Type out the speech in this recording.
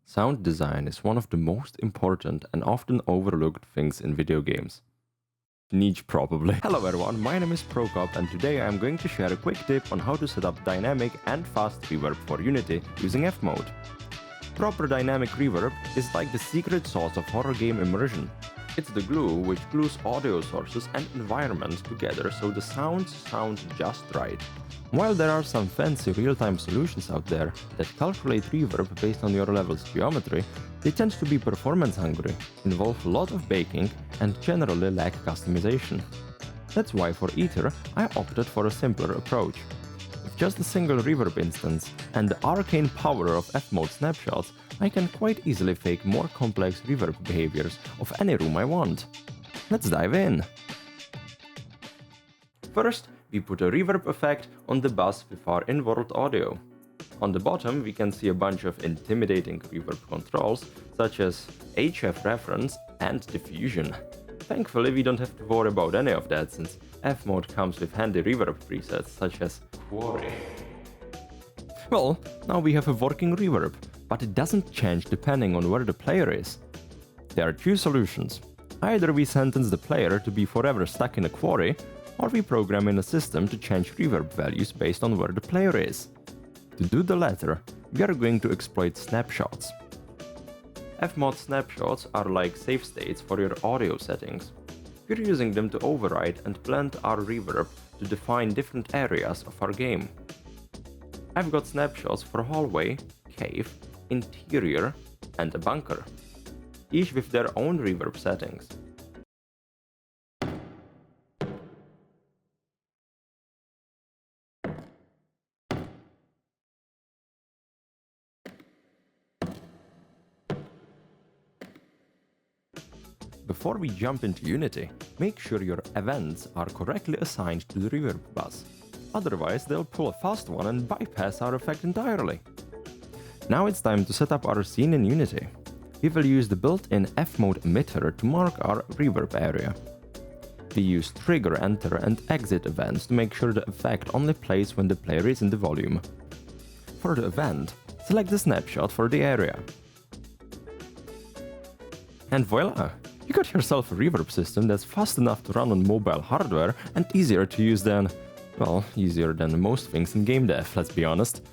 Sound design is one of the most important and often overlooked things in video games. Niche probably. Hello everyone, my name is Prokop and today I am going to share a quick tip on how to set up dynamic and fast reverb for Unity using FMOD. Proper dynamic reverb is like the secret sauce of horror game immersion. It's the glue which glues audio sources and environments together so the sounds sound just right. While there are some fancy real-time solutions out there that calculate reverb based on your level's geometry, they tend to be performance hungry, involve a lot of baking, and generally lack customization. That's why for Ether, I opted for a simpler approach. With just a single reverb instance and the arcane power of FMOD snapshots, I can quite easily fake more complex reverb behaviors of any room I want. Let's dive in! First, we put a reverb effect on the bus with our in-world audio. On the bottom, we can see a bunch of intimidating reverb controls, such as HF reference and diffusion. Thankfully, we don't have to worry about any of that, since FMOD comes with handy reverb presets, such as Quarry. Well, now we have a working reverb, but it doesn't change depending on where the player is. There are two solutions. Either we sentence the player to be forever stuck in a quarry, or we program in a system to change reverb values based on where the player is. To do the latter, we are going to exploit snapshots. FMOD snapshots are like save states for your audio settings. We're using them to override and blend our reverb to define different areas of our game. I've got snapshots for hallway, cave, interior, and a bunker, each with their own reverb settings. Before we jump into Unity, make sure your events are correctly assigned to the reverb bus. Otherwise, they'll pull a fast one and bypass our effect entirely. Now it's time to set up our scene in Unity. We will use the built-in FMOD emitter to mark our reverb area. We use trigger, enter, and exit events to make sure the effect only plays when the player is in the volume. For the event, select the snapshot for the area. And voila! You got yourself a reverb system that's fast enough to run on mobile hardware and easier to use than, well, easier than most things in game dev, let's be honest.